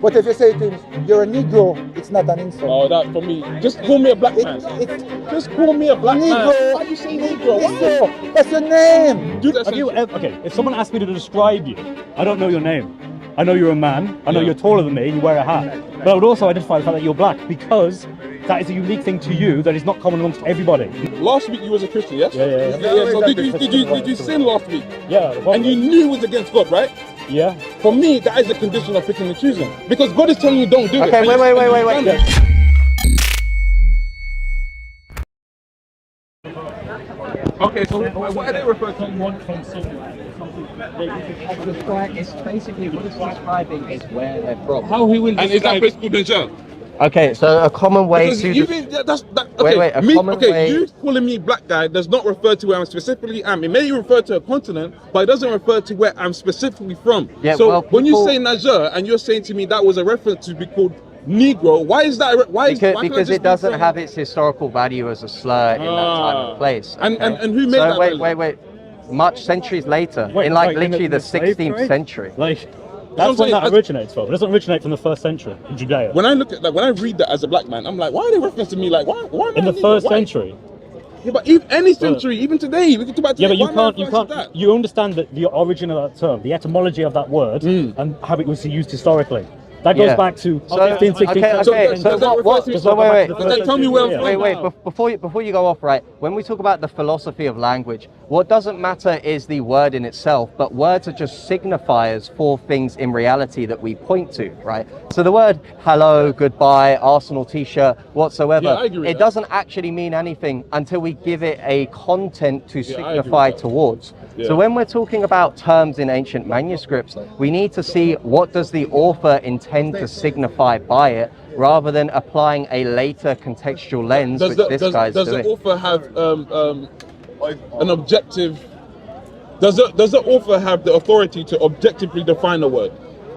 But if you say to him, you're a Negro, it's not an insult. Oh, that for me. Just call me a black man. Just call me a black man. Why you say Negro? Negro. That's your name. Dude, have you ever, okay, if someone asked me to describe you, I don't know your name. I know you're a man. I know you're taller than me and you wear a hat. But I would also identify the fact that you're black because that is a unique thing to you that is not common amongst everybody. Last week you was a Christian, yes? Yeah. So did you sin last week? Yeah. And you knew it was against God, right? Yeah. For me, that is a condition of picking and choosing. Because God is telling you don't do it. Okay, wait. Yeah. Okay, so what are they referring to? It's basically what it's describing is where they're from. How he will describe. And is that place called Niger? Okay, so a common way Because to... You calling me black guy does not refer to where I'm specifically am. It may refer to a continent, but it doesn't refer to where I'm specifically from. Yeah, so well, when you say Niger and you're saying to me that was a reference to be called Negro, why is that? Because it doesn't have its historical value as a slur in that time and place. Okay? And who made that? Wait. Much centuries later, literally the 16th century. That's when that originates from. It doesn't originate from the 1st century in Judea. When I look at when I read that as a black man, I'm like, why are they referencing me? Like, why in the 1st century? Yeah, but any century, even today, we can talk about today. Yeah, but you can't. You understand that the origin of that term, the etymology of that word, and how it was used historically. That goes back to 15, 16. Wait. Tell me where. Wait. Before you go off, right? When we talk about the philosophy of language, what doesn't matter is the word in itself, but words are just signifiers for things in reality that we point to, right? So the word hello, goodbye, Arsenal t-shirt, whatsoever, it doesn't actually mean anything until we give it a content to signify towards. So when we're talking about terms in ancient manuscripts, we need to see what does the author intend to signify by it, rather than applying a later contextual lens, which this guy's doing. Does the author have an objective? Does the author have the authority to objectively define a word?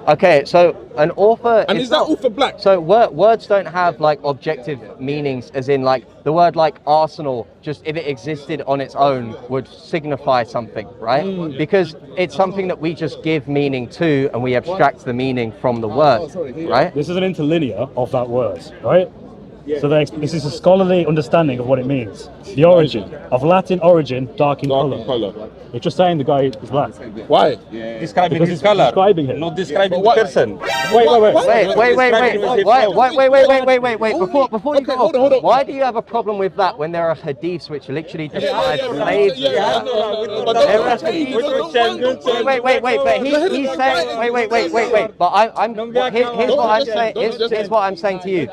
Okay, so an author... And is that author black? So words don't have like objective meanings, as in like the word like Arsenal, just if it existed on its own would signify something, right? Because it's something that we just give meaning to and we abstract the meaning from the word, right? This is an interlinear of that word, right? So this is a scholarly understanding of what it means. The origin of Latin origin, dark in color. It's just saying the guy is black. Why? Describing his color. Describing him. Not describing the person. Wait. Before you go off, why do you have a problem with that when there are hadiths which literally describe slaves? But here's what I'm saying to you.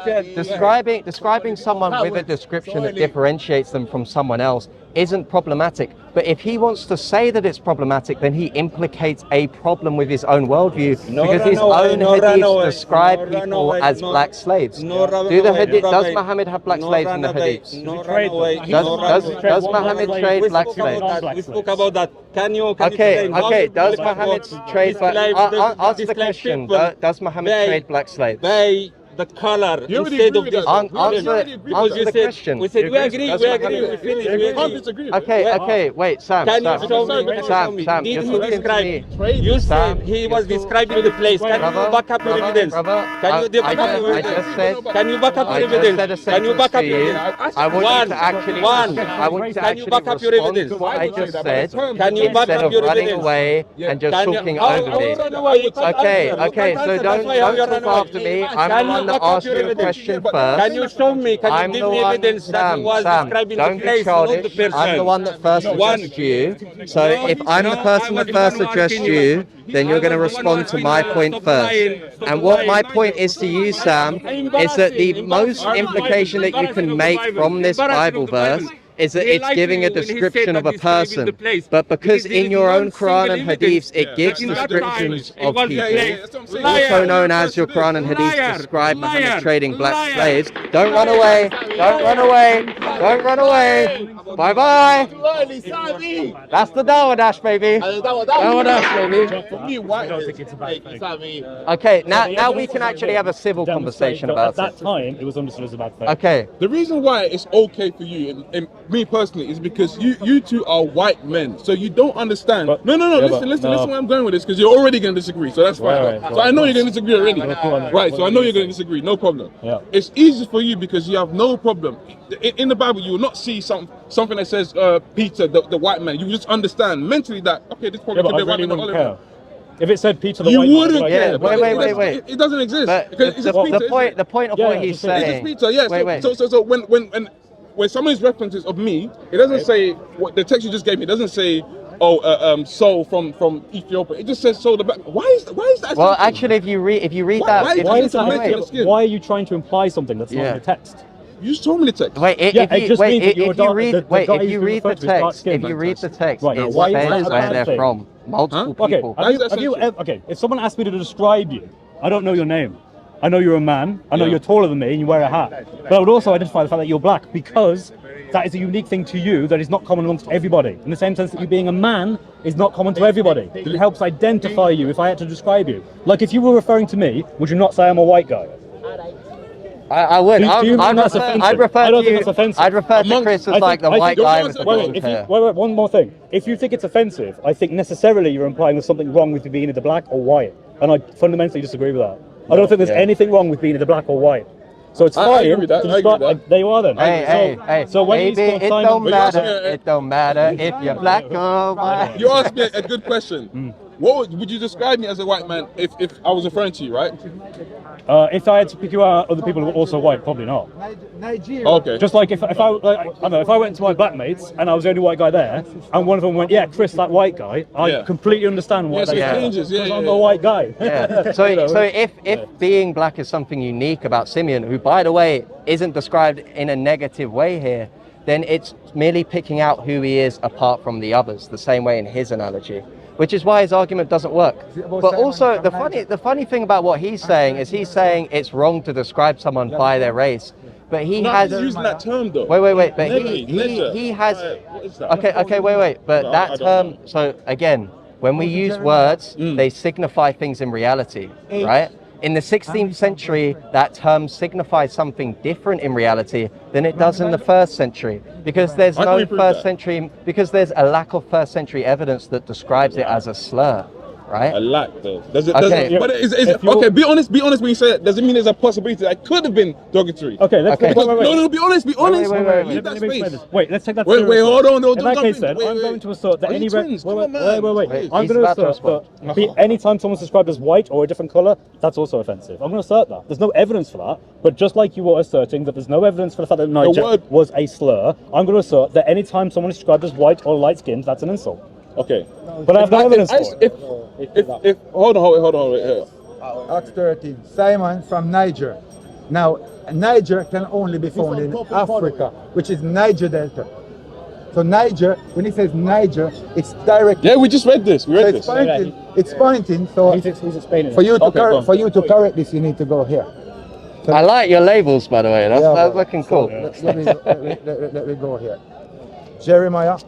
Describing someone with a description that differentiates them from someone else isn't problematic. But if he wants to say that it's problematic, then he implicates a problem with his own worldview, because his own hadiths describe people as black slaves. Does Muhammad have black slaves in the hadiths? Does Muhammad trade black slaves? We spoke about that. Can you Okay. Does Muhammad trade black slaves? Answer the question. Does Muhammad trade black slaves? The color instead of this. Answer the question. We said we agree, we finished. Okay, wait, Sam. Can you show me? Sam, Did just he listen to describe? me. You said he was describing the place. Can you back up your evidence? Can you back up your evidence? Can you back up your evidence? Can you back up your evidence? I want you to actually respond to what I just said. Can you back instead up of your running evidence? away and just talking over me? Okay, so don't talk after me. I'm the one that asked you a question first. Can you show me? Can you give me evidence that he was describing the place, not the person? I'm the one that first addressed you. So if I'm the person that first addressed you, then you're going to respond to my point first. And what my point is to you, Sam, is that the most implication that you can make from this Bible verse is that it's giving a description of a person, but because in your own Quran and Hadiths it gives descriptions of people, also known as your Quran and Hadiths describe Muhammad trading black slaves. Don't run away, don't run away, don't run away. Bye bye. That's the Dawah Dash, baby. Dawah Dash, baby. Okay, now we can actually have a civil conversation about it. At that time, it was understood as a bad thing. Okay. The reason why it's okay for you me personally is because you two are white men, so you don't understand. But- no. yeah, Listen where I'm going with this, because you're already going to disagree, so that's fine. Right. So I know you're going to disagree already. Right. Right. So I know you're going to disagree. No problem. Yeah. It's easy for you because you have no problem. In the Bible, you will not see something that says Peter, the white man. You just understand mentally that okay, this probably Yeah, could but be I a white really man. wouldn't care. If it said Peter the You White Man, wouldn't I'd be care. like, but Wait. It doesn't exist. But Because it's just Peter. the point of Yeah, what he's it's just saying. Peter, yeah. Wait. So when somebody's references of me, it doesn't say what the text you just gave me. It doesn't say, Saul from Ethiopia. It just says Saul the back. Why is that? Well, actually, if you read that, why- Why is It's a that? mental skin. Why are you trying to imply something that's not in the text? You just told me the text. Wait, Yeah, it just means that you're dark- the guy if who's you been read the referred to as dark text, skin. if you read the text, Right, it why is that says a where bad they're thing? from. Multiple Okay, people. okay. If someone asked me to describe you, I don't know your name. I know you're a man. I know you're taller than me and you wear a hat. But I would also identify the fact that you're black because that is a unique thing to you that is not common amongst everybody. In the same sense that you being a man is not common to everybody. It helps identify you if I had to describe you. Like if you were referring to me, would you not say I'm a white guy? I would. Do you think that's offensive? I'd refer I don't to think you. that's offensive. I'd refer to Chris as like the white guy with the blonde hair. Wait, one more thing. If you think it's offensive, I think necessarily you're implying there's something wrong with you being either black or white. And I fundamentally disagree with that. I don't think there's anything wrong with being either black or white. So it's fine. I agree with that. to I agree with describe- that. There you are then. Hey, So when baby, he's called it Simon, don't matter. But- It don't matter if you're black or white. You asked me a good question. What would you describe me as a white man if I was referring to you, right? if I had to pick you out, other people who are also white, probably not. Nigeria. Okay. Just like if I don't know, if I went to my black mates and I was the only white guy there, and one of them went, "Yeah, Chris, that white guy," I completely understand why Yes, they it say changes, that, 'cause yeah, I'm yeah. a white guy. Yeah. So if being black is something unique about Simeon, who by the way isn't described in a negative way here, then it's merely picking out who he is apart from the others, the same way in his analogy. Which is why his argument doesn't work. But also the funny thing about what he's saying is he's saying it's wrong to describe someone by their race. But he has using that term though. Wait. But Never. he has. What is that? Okay. Wait. But No, I that don't term. know. So again, when we use words, they signify things in reality, right? In the 16th century, that term signifies something different in reality than it does in the 1st century, because there's How can no we prove first that? century, because there's a lack of 1st century evidence that describes it as a slur, right? A lack though. Does it? Okay. But is If you're- okay? Be honest when you say it. Does it mean there's a possibility that it could have been derogatory? Okay, let's Okay. wait. No. Be honest. wait. Leave Let that me explain space. this. Wait, let's take that Wait, seriously. hold on, In don't that jump case, in. then, I'm going to assert that Are you any twins? Come on, man. wait. I'm He's going to about to assert that anytime someone's described as white or a different color, that's also offensive. I'm going to assert that. There's no evidence for that, but just like you were asserting that there's no evidence for the fact that Niger word- was a slur, I'm going to assert that anytime someone is described as white or light-skinned, that's an insult. Okay. But I have no evidence for it. If hold on, wait here. Acts 13. Simon from Niger. Now, Niger can only be found in Africa, which is Niger Delta. So Niger, when he says Niger, it's directly. Yeah, we just read this. We So read it's this. pointing. It's pointing. So He's explaining for it. you to Okay, go on. for you to correct this, you need to go here. I like your labels, by the way. That's Yeah, looking so cool. let me go here. Jeremiah.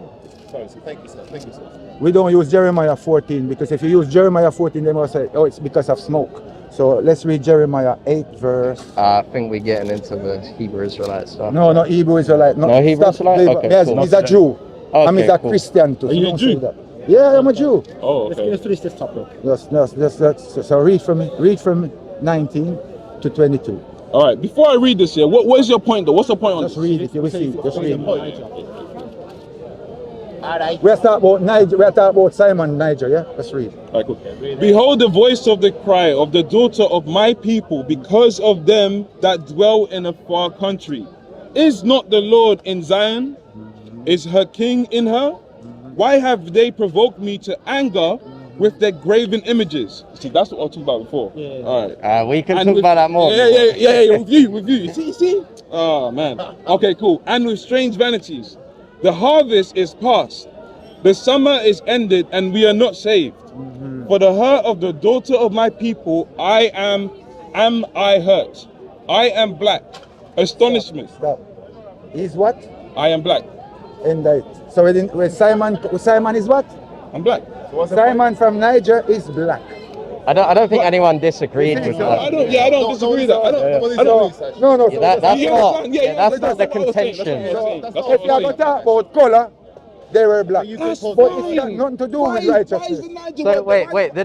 Thank you, sir. We don't use Jeremiah 14 because if you use Jeremiah 14, they will say, oh, it's because of smoke. So let's read Jeremiah 8 verse. I think we're getting into the Hebrew Israelite stuff. No, not Hebrew Israelite. No Hebrew stop Israelite? labor. Okay, Yes, cool. he's a Jew. I'm Okay, a cool. Christian too. Are you a don't Jew? say that. Yeah, I'm a Jew. Oh, okay. Let's finish this topic. Yes. So read from 19 to 22. All right. Before I read this here, what is your point though? What's the point on Just this? read it. You will see. Just read it. We're talking about Niger. We're talking about Simon Niger. Yeah. Let's read. All right, cool. Behold the voice of the cry of the daughter of my people, because of them that dwell in a far country. Is not the Lord in Zion? Is her king in her? Why have they provoked me to anger with their graven images? See, that's what I was talking about before. Yeah. All right. We can And talk with- about that more. Yeah. With you. You see? Oh man. Okay, cool. And with strange vanities. The harvest is past. The summer is ended, and we are not saved. For the hurt of the daughter of my people, I am I hurt. I am black. Astonishment. Stop. He's what? I am black. In that. So with Simon is what? I'm black. Simon from Niger is black. I don't think anyone disagreed with that. I don't disagree with that. I don't. No, That's not. Yeah, That's not the that's what I was saying, contention. that's what I was saying. That's If what you I was have a saying. talk about color, they were black. That's But fine. it's got nothing to do Why with is the righteousness. Niger So white? wait. The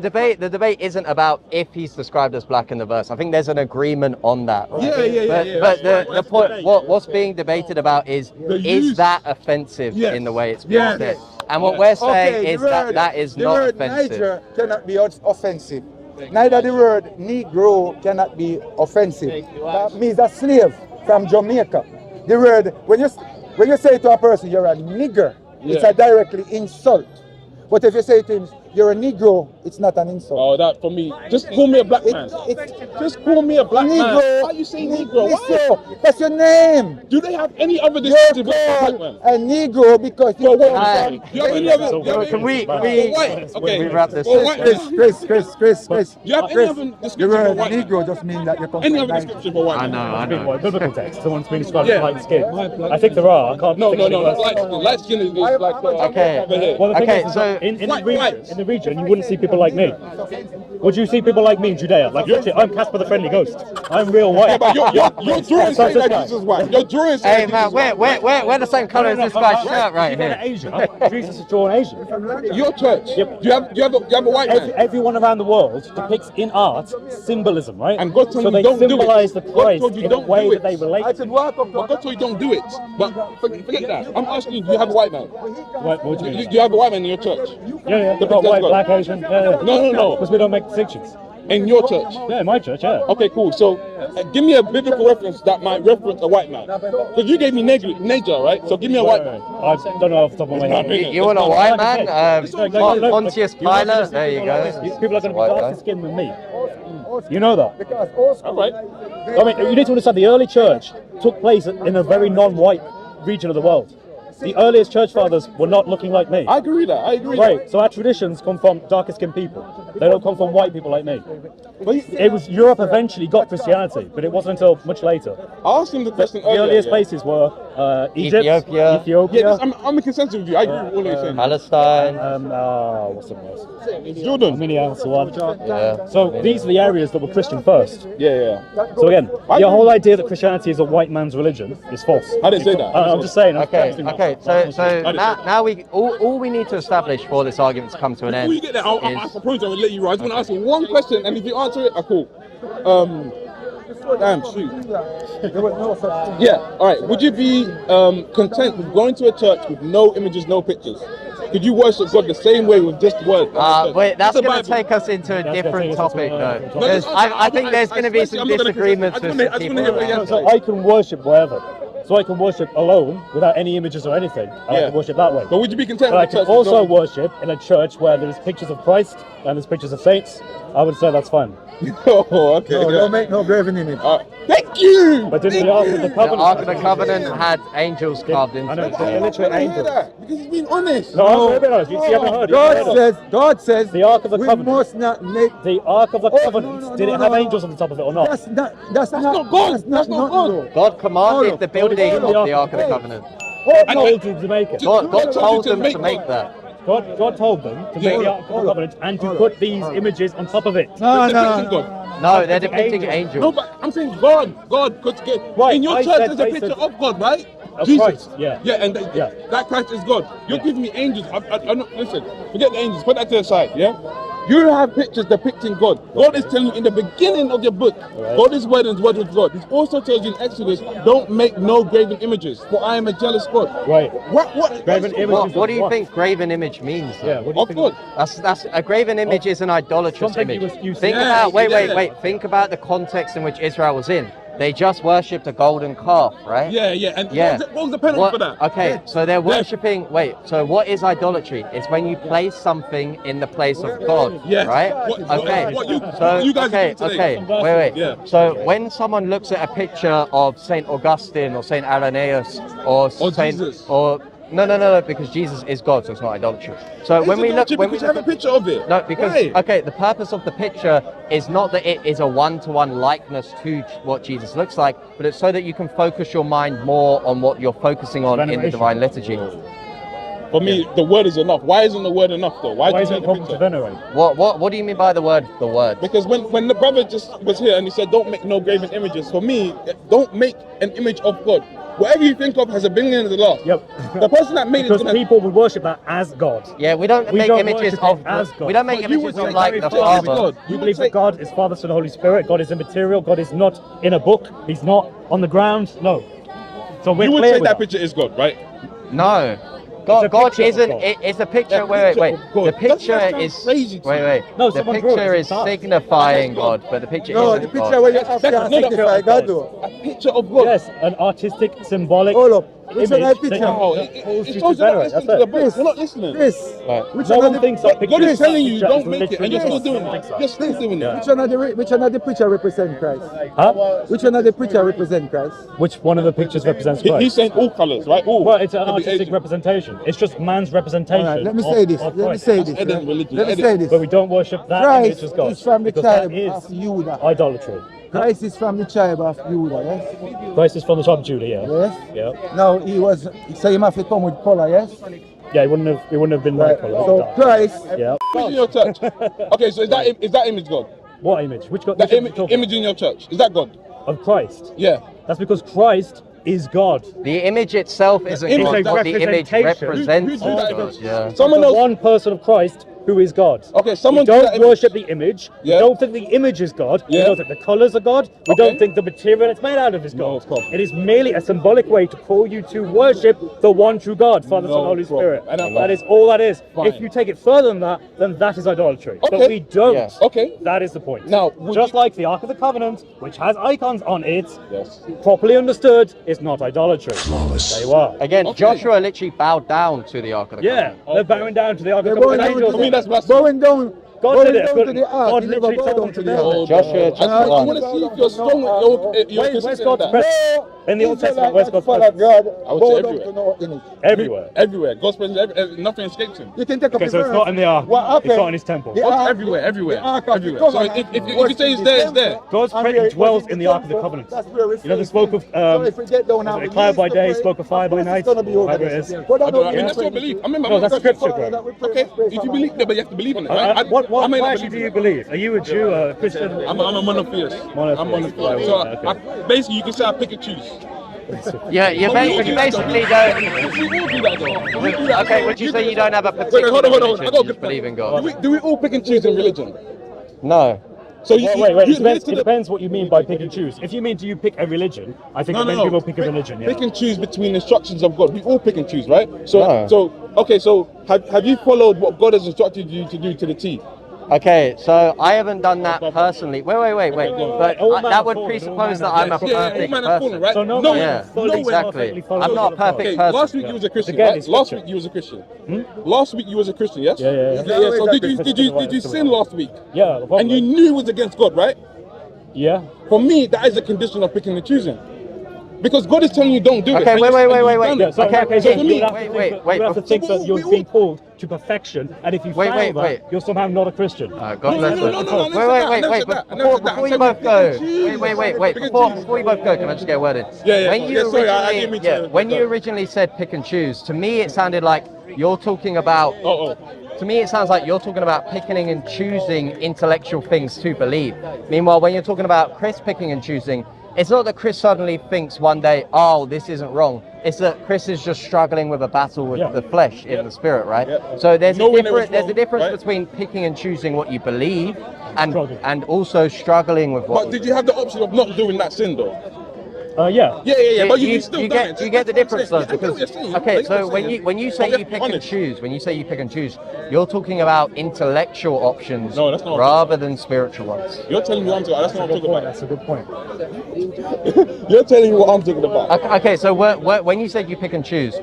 debate isn't about if he's described as black in the verse. I think there's an agreement on that. Right? Yeah. But the point, what's being debated about is use. that offensive Yes. in the way it's being Yes. said? And what we're saying Okay, is that is the not word offensive. Niger cannot be offensive. Neither the word Negro cannot be offensive. That means a slave from Jamaica. The word when you say to a person you're a nigger, it's a directly insult. But if you say to him you're a Negro, it's not an insult. Oh, that for me. Just call me a black man. Just call me a black man. Negro. Why you saying Negro? Why? Negro, that's your name. Do they have any other You're descriptive of black called man? a Negro because you Well, Hey. do you have any other? So, do you have Can any- we white? Okay. we wrap this Or up? white Chris. man. Do you have any other description the for word white man? Negro just means that you come Any from other Niger. description for white man? I know. Biblical text. Someone's been described Yeah. as light skin. I think there are. I can't. No. think of any worse. Light skin is like Okay. over here. Well, the thing Okay, is, so- in White. the region, you wouldn't see people like me. Would you see people like me in Judea? Like, legit, I'm Casper the Friendly Ghost. I'm real white. But your drawing Such saying a that guy. Jesus is white. Your drawing Hey saying man, we're the same colour as this guy's shirt right You go to here. Asia, Jesus is drawn Asian. your church. Yep. Do you have a white man? Everyone around the world depicts in art symbolism, right? And God told so you they don't do it. symbolize the God Christ told you in a don't way do that it. they relate. I said, walk up. But God told you don't do it. But forget that. I'm asking you, do you have a white man? What do you Do mean? you have a white man in your church? Yeah. The Got white, God. black, Asian. Yeah. No. Because we don't make distinctions. In your church? Yeah, in my church, yeah. Okay, cool. So, give me a biblical reference that might reference a white man. Because you gave me Niger, right? So give me a white man. I don't know off the top of my head. You want a white man? Look, Pontius you want to Pilate. just- There you go. People are going to be White darker guy. skinned than me. You know that. Because old school, All right. I mean, you need to understand the early church took place in a very non-white region of the world. The earliest church fathers were not looking like me. I agree with that. I agree with Right, so our traditions come from darker skinned people. They don't come from white people like me. It was Europe eventually got Christianity, but it wasn't until much later. that. I asked him the question The earlier. earliest yeah. places were Egypt, Ethiopia. Ethiopia, I'm in consensus with you. I agree with all you're saying. Palestine. what's the most? Jordan. Armenia, so on. Yeah. So these are the areas that were Christian first. Yeah. So again, the whole idea that Christianity is a white man's religion is false. I didn't say that. I'm just saying. Okay. So now we all we need to establish for this argument to come to an Before end you get there, I is promise I will let you right. I just want to ask you one question, and if you answer it, I cool. Damn, shoot. there was no such thing. Yeah, all right. Would you be content with going to a church with no images, no pictures? Could you worship God the same way with just words? wait, that's Just the going to Bible. take us into a That's gonna different take us topic, into a- though. There's- I think there's going to be some I'm not gonna- disagreements I just with wanna- some I just people. wanna hear what you have to So say. I can worship wherever. So I can worship alone without any images or anything. I Yeah. can worship that way. But would you be content But I with a can church? with also no- worship in a church where there's pictures of Christ and there's pictures of saints. I would say that's fine. Oh, okay. No, don't make no graven image. Thank you. But didn't the Ark of the The Covenant? Ark of the Covenant had angels carved into I know, it. they're literally I hear angels. that because he's being honest. No, I'm being honest. You haven't heard. God says, The Ark of the we Covenant. must not make. The Ark of the Covenant. no, Did no, it have no. angels on the top of it or not? That's not God. That's not nothing, God. though. God commanded the building Hold of on. the Ark of the Covenant. God told them to make it. God told them make to make that. God told them to make the Ark of the Covenant and to put these images on top of it. No, Depicting no. God. No, they're depicting No, angels. but I'm saying God, because Right, in your I church said- there's a I picture said- of God, right? Of Jesus. Christ, yeah. Yeah, and Yeah. that Christ is God. You're Yeah. giving me angels. I'm not, listen, forget the angels. Put that to the side, yeah? You have pictures depicting God. God is telling you in the beginning of your book, Right. God is word and word with God. He also tells you in Exodus, don't make no graven images, for I am a jealous God. Right. What? Graven images. What do you think graven image means? though? Yeah. What do you Of think? God. That's a graven image is an idolatrous Something image. you Think Yeah, about yeah. Think about the context in which Israel was in. They just worshipped a golden calf, right? Yeah. And Yeah. what was the penalty for that? Okay, so they're worshipping. Wait, so what is idolatry? It's when you place something in the place of God, Yes. right? Okay. What you guys Okay. do today. Wait. Yeah. So when someone looks at a picture of Saint Augustine or Saint Irenaeus or Saint Jesus. or no, because Jesus is God, so it's not idolatry. So when we look, because you have a picture of it. no, because Why? okay, the purpose of the picture is not that it is a one-to-one likeness to what Jesus looks like, but it's so that you can focus your mind more on what you're focusing on in the Veneration. divine liturgy. For me, the word is enough. Why isn't the word enough though? Why do you isn't need it the proper to picture? venerate? What do you mean by the word? The word. Because when the brother just was here and he said, don't make no graven images, for me, don't make an image of God. Whatever you think of has a beginning and a last. Yep. The person that made Because it is people would worship that as God. Yeah, we don't make images worship of it as God. We don't make But you images would of say like Gary the Flores is Father. God. You believe that God is Father, Son, and Holy Spirit. God is immaterial. God is not in a book. He's not on the ground. No. So we're You would clear say with that picture is God, right? No. It's God, a God picture of isn't. God. It's a picture. That Wait. picture of God. The picture That sounds is. crazy to me. Wait. No, The someone drew it. picture It's is art. signifying God, but the picture No, isn't the picture God. where you have to That's not a signify picture God of though. A picture of God. Yes, an artistic, symbolic Hold up. Which one image I that picture? Oh, that it calls you shows to you're not venerate. listening That's to the it. book. You're not listening. Chris. Right. Which No one one of the thinks that picture God is is telling you, picture don't is make it, and literally you're still God. doing No one it. thinks that. You're still doing it. which one of the picture represent Christ? Huh? Which one of the picture represent Christ? Which one of the pictures represents He's Christ? saying all colours, right? All. Well, it's an Could be artistic Asian. representation. It's just man's representation. All right, let me of- say this. of Let me Christ. say That's this. Eden's right? religion. Let me Eden. say this. But we don't worship that Christ image as God. is from the because that tribe is of Judah. idolatry. Christ is from the tribe of Judah, yes? Christ is from the tribe of Judah, yeah. Yes? Yeah. Now he was, so he must have come with color, yes? Yeah, it wouldn't have been Right. like color. So Christ, Yeah. Image in your church. Okay, so is that image God? What image? Which God? That Which image are you talking image in your church, is that God? about? Of Christ. Yeah. That's because Christ is God. The image itself isn't image God, is a but the image representation. represents Who drew that God. image? Yeah. Someone The else. one person of Christ who is God. Okay, We someone drew that don't image. worship the image. Yeah. We don't think the image is God. Yeah. We don't think the colours are God. We Okay. don't think the material it's made out of is No God. problem. It is merely a symbolic way to call you to worship the one true God, Father, No Son, Holy problem. Spirit. And I'm That fine. is all that is. Fine. If you take it further than that, then that is idolatry. But Okay. we don't. Yeah. Okay. That is the point. Now, would just you- like the Ark of the Covenant, which has icons on it, Yes. properly understood, is not idolatry. There you are. Again, Okay. Joshua literally bowed down to the Ark of the Yeah, Covenant. they're bowing down to the Ark of they're the going Covenant. down Angels. For me, that's blasphemy. going down, God going did it. down to the ark. God He never literally bowed told down them to to the build ark. it. Joshua, I want to see if you're strong. You're Where's consistent God's with that. presence? In the Old Testament, where's God's Father presence? God, I would say bow down everywhere. to no image. Everywhere. Everywhere. God's presence. Nothing escapes him. You can take up Okay, the so it's verse. not in the Ark. What happened? It's not in his temple. The God's ark- everywhere. Everywhere. the ark of the Everywhere. So covenant if you was say in it's the there, it's temple. there. God's And presence where it dwells was in the Ark of the temple, Covenant. that's where we You know, the see smoke it. of So if we get down now, a cloud by day, smoke of fire by night. It's gonna be over Whatever there. it is. Yeah. But I mean, that's your belief. I remember. No, that's I'm scripture, Father, bro. that we pray Okay, for grace if you and believe, yeah, but you have to believe in it. What I may not actually do believe you in it. believe? Are you a Jew, a Christian? I'm a monotheist. Monotheist. I'm monotheist. Right, So okay. basically, you can say I pick and choose. Yeah, you But we all basically do that, though. don't. We all do that, though. We do that. Okay, would you say you don't have a Wait, particular hold on. I religion? got You a just good believe point. in God? Do we all pick and choose in religion? No. So you Wait. you It adhere depends, to it the- depends what you mean by pick and choose. If you mean do you pick a religion, I think many people pick a religion. Yeah. Pick and choose between instructions of God. We all pick and choose, right? So, No. okay. So, have you followed what God has instructed you to do to the T? Okay, so I haven't done that personally. Wait. Okay, But all man that have would fallen, presuppose all that man I'm a have Yeah, all perfect men have fallen, person. right? So no No, one Yeah, fully exactly. perfectly follows I'm not a the law. perfect Okay, person. last week you was a Christian, Again, right? it's Last scripture. week you was a Christian. Last week you was a Christian, yes? Yeah. So did you sin last week? Yeah, the And you knew it was against God, right? Yeah. For me, that is a condition of picking and choosing. Because God is telling you don't do it. Okay, and wait. you've done Yeah, it. so Okay, okay, so okay, you have to wait, think, wait, you have to think that you're being called to perfection, and if you fail that, wait. you're somehow not a Christian. God No, bless no, you. no, no, I never said that. I Wait. never said that. I never said that. Before I you said both pick go. and choose. Wait. Pick and Before you choose. both go, can I just get a word in? Yeah. When you Sorry, I didn't originally, mean to. when you originally said pick and choose, to me it sounded like you're talking about. To me, it sounds like you're talking about picking and choosing intellectual things to believe. Meanwhile, when you're talking about Chris picking and choosing, it's not that Chris suddenly thinks one day, oh, this isn't wrong. It's that Chris is just struggling with a battle with the flesh in the spirit, right? Yeah. So there's Knowing it was there's a wrong, difference right? between picking and choosing what you believe and Struggling. and also struggling with what. But did you have the option of not doing that sin though? Yeah. Yeah. But you still done it. You get the difference though, I get what because you're saying. okay, I get so what you're when you say saying. you pick Honest. and choose, you're talking about intellectual options No, that's not what I'm rather than spiritual ones. You're telling me what I'm talking about. That's not what I'm talking That's a good point. You're telling me what I'm talking about. Okay, so when you said you pick and choose,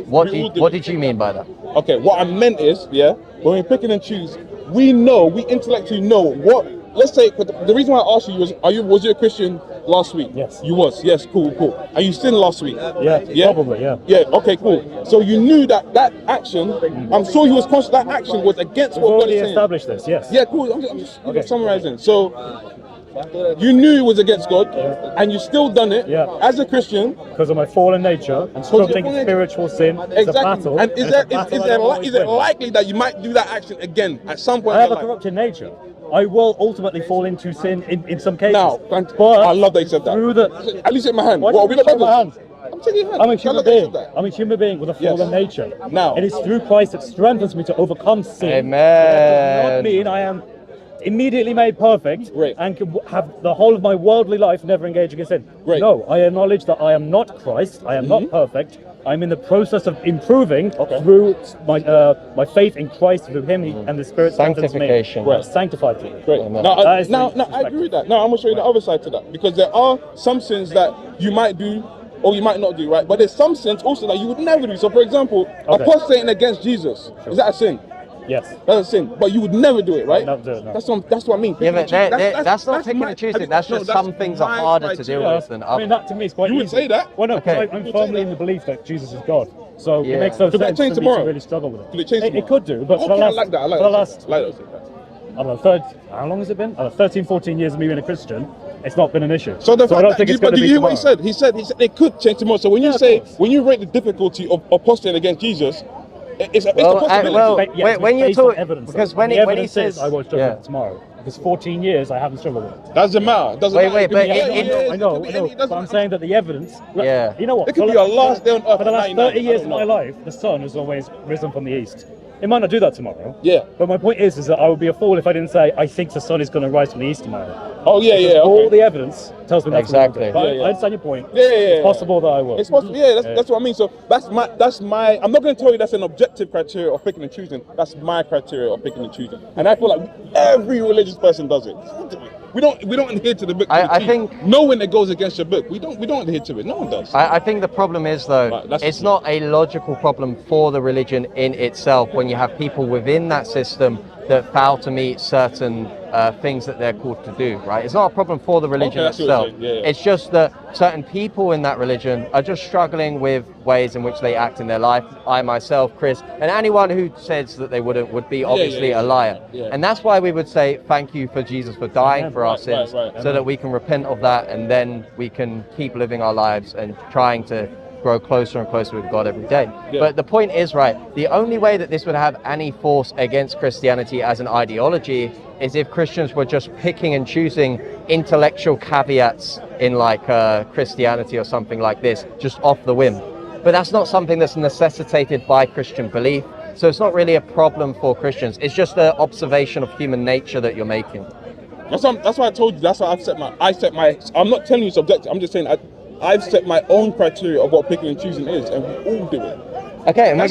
what did you mean by that? Okay, what I meant is, when we're picking and choose, we intellectually know what. Let's say, but the reason why I asked you was you a Christian last week? Yes. You was. Yes. Cool. And you sinned last week? Yeah. Probably. Yeah. Yeah. Okay. Cool. So you knew that action. I'm sure you was conscious that action was against We've what God already is saying. established this. Yes. Yeah. Cool. I'm just summarizing. So, you knew it was against God, and you still done it as a Christian because of my fallen nature and struggling in spiritual sin. It's a battle. And is it likely that you might do that action again at some point? I have a corrupted nature. I will ultimately fall into sin in some cases. Now, but I love that you said that. At least in my hand. Why What, we don't you shake my hand? I'm taking your hand. I'm a human being. I'm a human being with a fallen nature. Now, it is through Christ that strengthens me to overcome sin. Amen. That does not mean I am immediately made perfect and can have the whole of my worldly life never engaging in sin. No, I acknowledge that I am not Christ. I am not perfect. I'm in the process of improving through my faith in Christ, through Him and the Spirit sanctification. Sanctified me. Great. Now, I agree with that. Now, I'm going to show you the other side to that, because there are some sins that you might do or you might not do, right? But there's some sins also that you would never do. So, for example, apostating against Jesus, is that a sin? Yes. That's a sin, but you would never do it, right? Never do it, no. That's what I mean. Yeah, but that's not picking and choosing. That's just some things are harder to deal with than others. I mean, that to me is quite easy. You would say that? Well, no, I'm firmly in the belief that Jesus is God. So it makes no sense for me to really struggle with it. Could it change tomorrow? It could do, but for the I last, like that. I like for the that. last, I like that. I don't know, how long has it been? 13, 14 years of me being a Christian, it's not been an issue. So the fact I don't that think it's but going to do be you hear what tomorrow. he said? He said it could change tomorrow. So when you say, when you rate the difficulty of apostating against Jesus, it's a possibility. When you talk, because when he says, I won't struggle with it tomorrow. Because 14 years I haven't struggled with it. Doesn't matter. I know. But I'm saying that the evidence. You know what? It could be your last day on earth. For the last 30 years of my life, the sun has always risen from the east. It might not do that tomorrow. Yeah. But my point is that I would be a fool if I didn't say I think the sun is going to rise from the east tomorrow. Oh yeah, because all the evidence tells me that's exactly. But I understand your point. Yeah. It's possible that I will. It's possible. Yeah, that's what I mean. So that's my. I'm not going to tell you that's an objective criteria of picking and choosing. That's my criteria of picking and choosing. And I feel like every religious person does it. We don't adhere to the book. I think knowing it goes against your book, we don't adhere to it. No one does. I think the problem is though, it's not a logical problem for the religion in itself when you have people within that system that fail to meet certain things that they're called to do, right? It's not a problem for the religion itself. It's just that certain people in that religion are just struggling with ways in which they act in their life. I myself, Chris, and anyone who says that they wouldn't would be obviously a liar. And that's why we would say thank you for Jesus for dying for our sins, so that we can repent of that and then we can keep living our lives and trying to grow closer and closer with God every day. But the point is, right, the only way that this would have any force against Christianity as an ideology is if Christians were just picking and choosing intellectual caveats in like Christianity or something like this, just off the whim. But that's not something that's necessitated by Christian belief. So it's not really a problem for Christians. It's just an observation of human nature that you're making. That's why I told you. That's why I set my. I'm not telling you subjective. I'm just saying I've set my own criteria of what picking and choosing is, and we all do it. Okay, and we're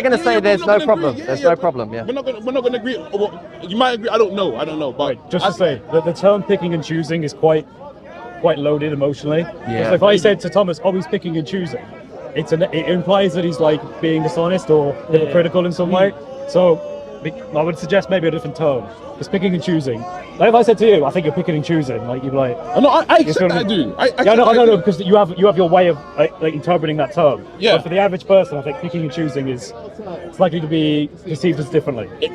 gonna say there's no problem. There's no problem. Yeah. We're not gonna agree. You might agree. I don't know. But just to say that the term picking and choosing is quite loaded emotionally. Yeah. So if I said to Thomas, "Oh, he's picking and choosing," it implies that he's like being dishonest or hypocritical in some way. So I would suggest maybe a different tone. It's picking and choosing. Like if I said to you, I think you're picking and choosing, like you'd be like, no, I accept that I do. No, because you have your way of like interpreting that term. Yeah. But for the average person, I think picking and choosing it's likely to be perceived as differently. It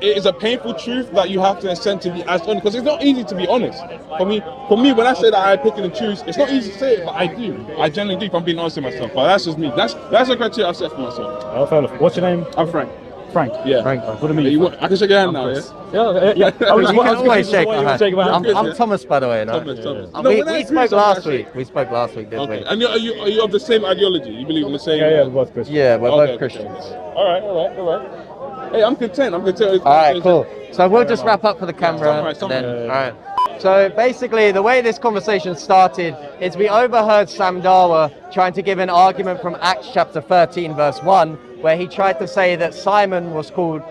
is a painful truth that you have to assent to be as honest, because it's not easy to be honest. For me, when I say that I pick and choose, it's not easy to say it, but I do. I generally do if I'm being honest with myself. But that's just me. That's the criteria I've set for myself. Oh, fair enough. What's your name? I'm Frank. Frank. Yeah. Frank. What do you mean? I can shake your hand now, yeah? Yeah. You can always shake my hand. I'm I'm Thomas, by the way. No? Thomas. We spoke last week. We spoke last week, didn't we? And are you of the same ideology? You believe in the same? Yeah, we're both Christians. Yeah, we're both Christians. All right. Hey, I'm content. All right, cool. So we'll just wrap up for the camera. All right. So basically, the way this conversation started is we overheard Sam Dawa trying to give an argument from Acts chapter 13, verse 1, where he tried to say that Simeon was called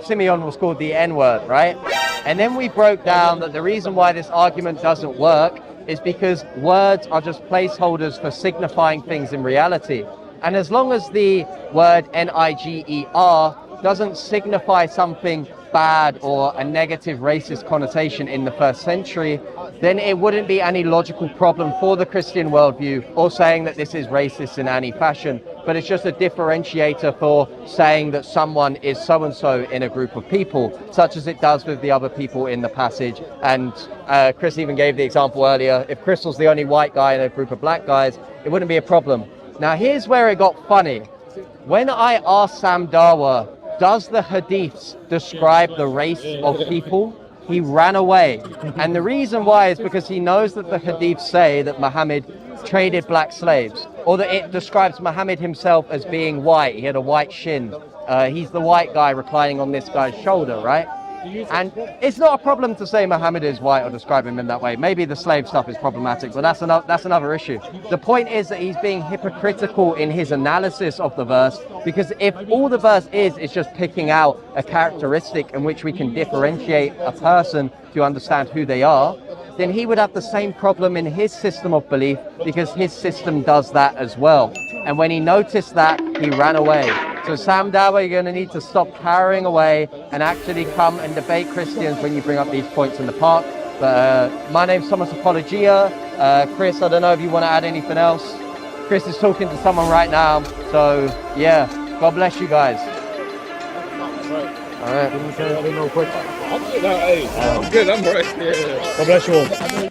the N-word, right? And then we broke down that the reason why this argument doesn't work is because words are just placeholders for signifying things in reality. And as long as the word Niger doesn't signify something bad or a negative racist connotation in the first century, then it wouldn't be any logical problem for the Christian worldview or saying that this is racist in any fashion, but it's just a differentiator for saying that someone is so-and-so in a group of people, such as it does with the other people in the passage. And Chris even gave the example earlier. If Chris was the only white guy in a group of black guys, it wouldn't be a problem. Now, here's where it got funny. When I asked Sam Dawa, does the Hadiths describe the race of people? He ran away. And the reason why is because he knows that the Hadiths say that Muhammad traded black slaves, or that it describes Muhammad himself as being white. He had a white shin. He's the white guy reclining on this guy's shoulder, right? And it's not a problem to say Muhammad is white or describe him in that way. Maybe the slave stuff is problematic, but that's another issue. The point is that he's being hypocritical in his analysis of the verse, because if all the verse is just picking out a characteristic in which we can differentiate a person to understand who they are, then he would have the same problem in his system of belief, because his system does that as well. And when he noticed that, he ran away. So Sam Dawa, you're going to need to stop carrying away and actually come and debate Christians when you bring up these points in the park. But my name's Thomas Apologia. Chris, I don't know if you want to add anything else. Chris is talking to someone right now. So yeah, God bless you guys. All right. I'm good, I'm right. Yeah. God bless you all.